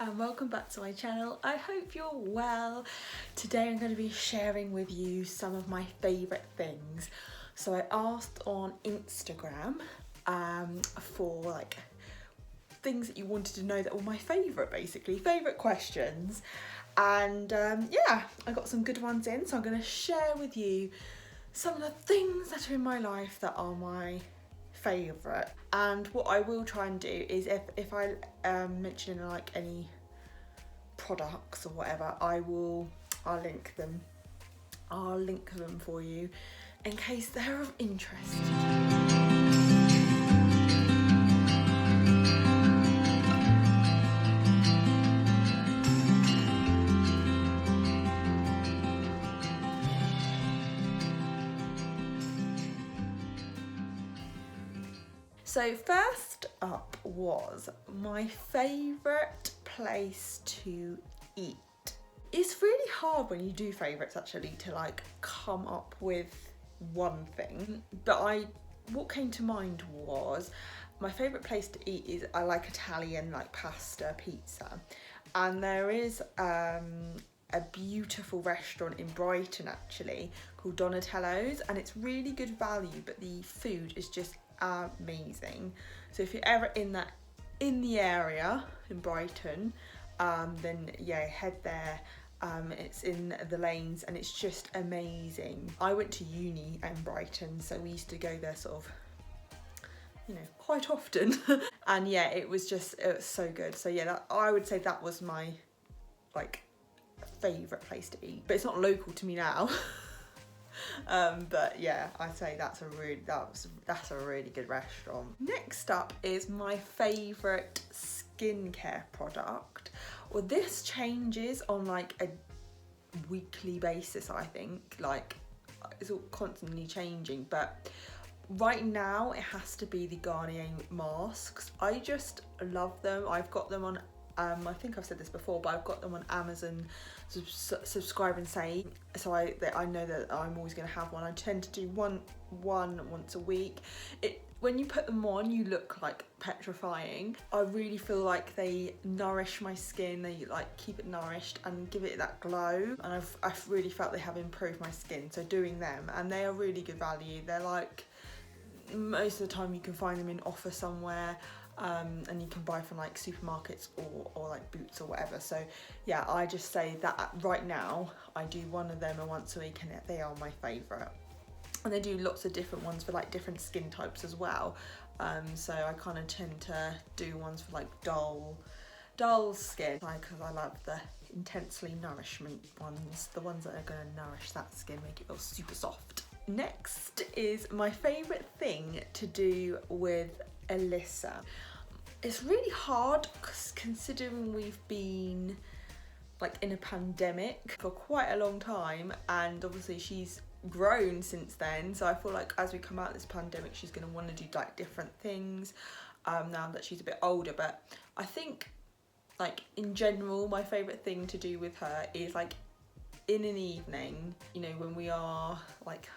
and welcome back to my channel. I hope you're well. Today I'm going to be sharing with you some of my favourite things. So I asked on Instagram for like things that you wanted to know that were my favourite, basically favourite questions, and yeah, I got some good ones in, so I'm going to share with you some of the things that are in my life that are my favourite. And what I will try and do is if I mention like any products or whatever, I'll link them for you in case they're of interest. So first up was my favourite place to eat. It's really hard when you do favourites actually to like come up with one thing, but what came to mind was my favourite place to eat is I like Italian, like pasta, pizza, and there is a beautiful restaurant in Brighton actually called Donatello's, and it's really good value, but the food is just amazing. So if you're ever in the area in Brighton, then yeah, head there. It's in the lanes and it's just amazing. I went to uni in Brighton, so we used to go there sort of, you know, quite often. And yeah, it was so good. So yeah, I would say that was my like favourite place to eat, but it's not local to me now. But yeah, I'd say that's a really good restaurant. Next up is my favourite skincare product. Well, this changes on like a weekly basis, I think. Like, it's all constantly changing, but right now it has to be the Garnier masks. I just love them. I've got them on I think I've said this before, but I've got them on Amazon subscribe and save, so I know that I'm always going to have one. I tend to do one once a week. When you put them on, you look like petrifying. I really feel like they nourish my skin, they like keep it nourished and give it that glow, and I've really felt they have improved my skin, so doing them, and they are really good value. They're like, most of the time you can find them in offer somewhere, and you can buy from like supermarkets or like Boots or whatever. So yeah, I just say that right now I do one of them once a week, and they are my favourite. And they do lots of different ones for like different skin types as well. So I kind of tend to do ones for like dull skin, because I love the intensely nourishment ones, the ones that are going to nourish that skin, make it feel super soft. Next is my favourite thing to do with Alyssa. It's really hard considering we've been like in a pandemic for quite a long time, and obviously she's grown since then, so I feel like as we come out of this pandemic she's going to want to do like different things now that she's a bit older. But I think like in general my favourite thing to do with her is like in an evening, you know, when we are like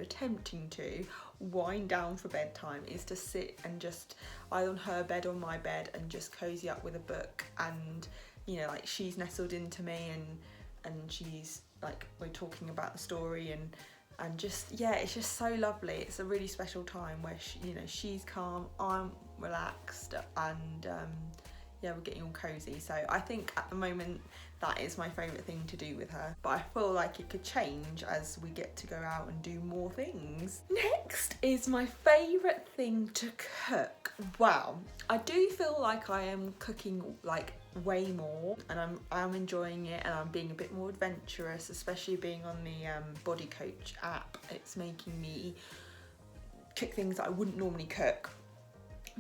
attempting to wind down for bedtime, is to sit and just either on her bed or my bed and just cozy up with a book, and you know, like she's nestled into me and she's like, we're talking about the story and just, yeah, it's just so lovely. It's a really special time where she's calm, I'm relaxed, and yeah, we're getting all cozy. So I think at the moment that is my favourite thing to do with her, but I feel like it could change as we get to go out and do more things. Next is my favourite thing to cook. Wow, I do feel like I am cooking like way more, and I'm enjoying it, and I'm being a bit more adventurous, especially being on the Body Coach app. It's making me cook things that I wouldn't normally cook.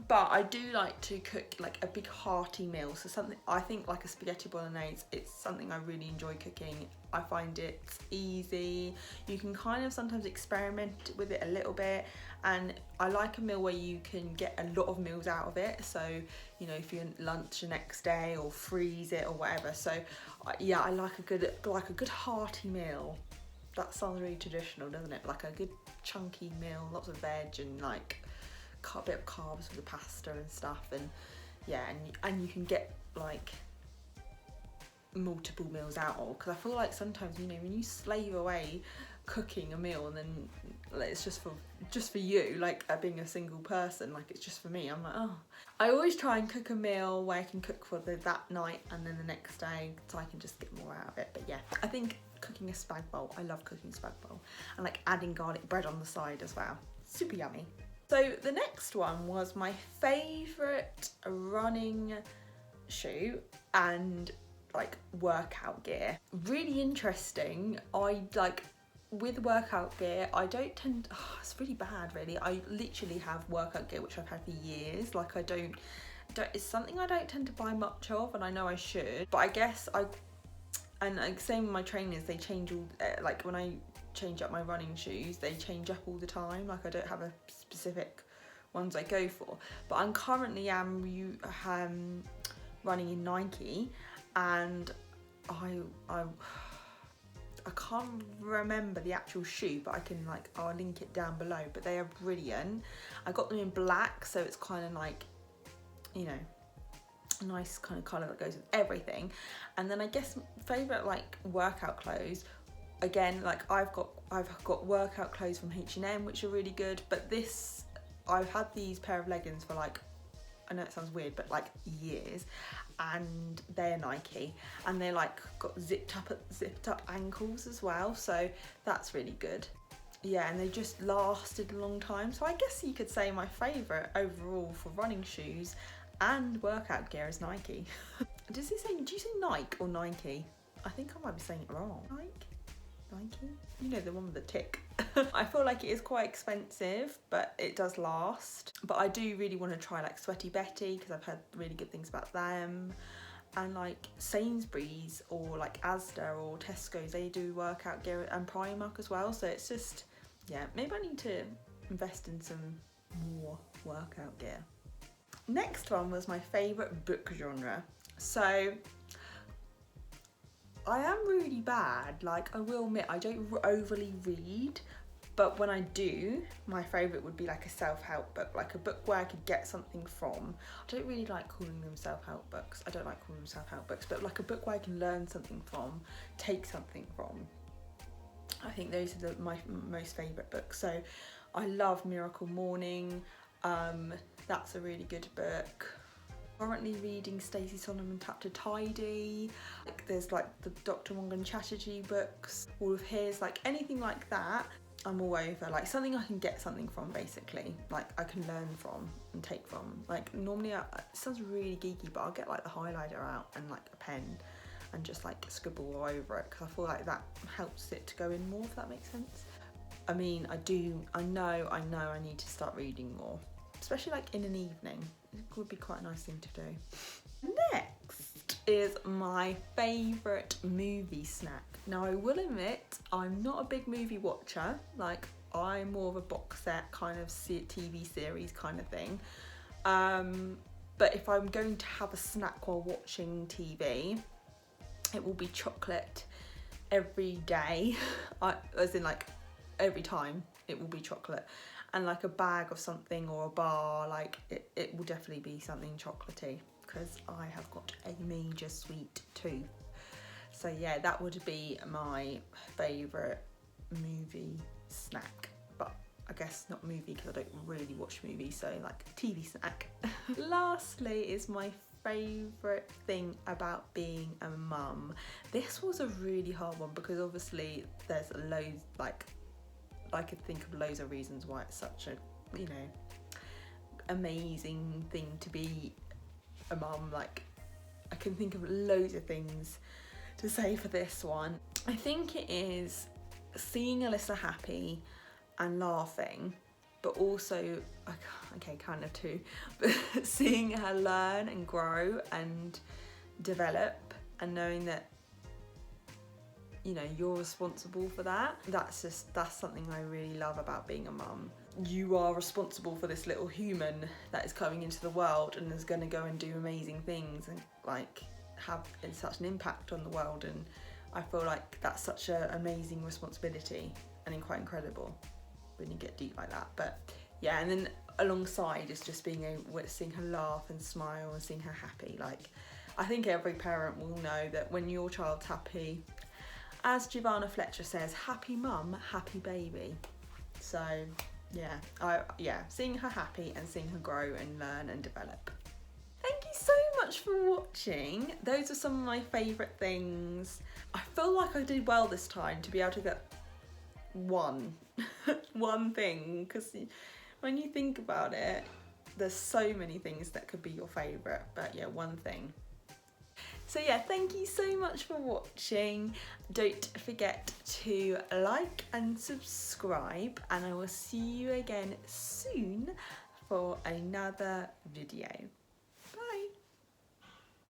But I do like to cook like a big hearty meal, so something, I think like a spaghetti bolognese, it's something I really enjoy cooking. I find it easy, you can kind of sometimes experiment with it a little bit, and I like a meal where you can get a lot of meals out of it. So, you know, if you're lunch the next day or freeze it or whatever. So yeah, I like a good hearty meal. That sounds really traditional, doesn't it? Like a good chunky meal, lots of veg and like a bit of carbs with the pasta and stuff, and yeah, and you can get like multiple meals out of, because I feel like sometimes, you know, when you slave away cooking a meal and then like, it's just for you, like being a single person, like it's just for me, I'm like, oh, I always try and cook a meal where I can cook for that night and then the next day, so I can just get more out of it. But yeah, I think cooking a spag bowl, I love cooking spag bowl, and like adding garlic bread on the side as well, super yummy. So the next one was my favourite running shoe and like workout gear. Really interesting. I like, with workout gear, I don't tend, it's really bad really. I literally have workout gear which I've had for years. Like I don't, it's something I don't tend to buy much of, and I know I should, but I guess and like same with my trainers, they change all, like when I change up my running shoes, they change up all the time. Like I don't have a specific ones I go for, but I'm currently running in Nike, and I can't remember the actual shoe, but I'll link it down below, but they are brilliant. I got them in black, so it's kind of like, you know, a nice kind of colour that goes with everything. And then I guess favourite like workout clothes, again, like I've got workout clothes from H&M which are really good, but I've had these pair of leggings for like, I know it sounds weird, but like years, and they're Nike, and they're like got zipped up ankles as well, so that's really good. Yeah, and they just lasted a long time, so I guess you could say my favourite overall for running shoes and workout gear is Nike. Do you say Nike or Nike? I think I might be saying it wrong. Nike? You know, the one with the tick. I feel like it is quite expensive, but it does last. But I do really want to try like Sweaty Betty, because I've heard really good things about them. And like Sainsbury's or like Asda or Tesco's, they do workout gear, and Primark as well. So it's just, yeah, maybe I need to invest in some more workout gear. Next one was my favourite book genre. So I am really bad, like I will admit I don't overly read, but when I do, my favourite would be like a self-help book, like a book where I could get something from. I don't really like calling them self-help books, but like a book where I can learn something from, take something from. I think those are my most favourite books. So I love Miracle Morning, that's a really good book. Currently reading Stacey Solomon Tap to Tidy. Like there's like the Dr. Rangan Chatterjee books, all of his, like anything like that, I'm all over. Like something I can get something from, basically, like I can learn from and take from. Like normally, it sounds really geeky, but I'll get like the highlighter out and like a pen and just like scribble all over it, because I feel like that helps it to go in more, if that makes sense. I mean, I know I need to start reading more, especially like in an evening. It would be quite a nice thing to do. Next is my favourite movie snack. Now I will admit, I'm not a big movie watcher, like I'm more of a box set kind of TV series kind of thing. But if I'm going to have a snack while watching TV, it will be chocolate every day, as in like every time it will be chocolate. And like a bag of something or a bar, like it will definitely be something chocolatey, because I have got a major sweet tooth. So yeah, that would be my favourite movie snack, but I guess not movie because I don't really watch movies, so like TV snack. Lastly is my favourite thing about being a mum. This was a really hard one, because obviously there's loads, like I could think of loads of reasons why it's such a, you know, amazing thing to be a mum. Like I can think of loads of things to say for this one. I think it is seeing Alyssa happy and laughing, but also, okay, kind of too, but seeing her learn and grow and develop, and knowing that, you know, you're responsible for that. That's something I really love about being a mum. You are responsible for this little human that is coming into the world and is going to go and do amazing things and like have such an impact on the world, and I feel like that's such an amazing responsibility and quite incredible when you get deep like that. But yeah, and then alongside is just being able to seeing her laugh and smile and seeing her happy. Like, I think every parent will know that when your child's happy, as Giovanna Fletcher says, happy mum, happy baby. So yeah, seeing her happy and seeing her grow and learn and develop. Thank you so much for watching. Those are some of my favourite things. I feel like I did well this time to be able to get one thing, because when you think about it, there's so many things that could be your favourite, but yeah, one thing. So yeah, thank you so much for watching. Don't forget to like and subscribe, and I will see you again soon for another video.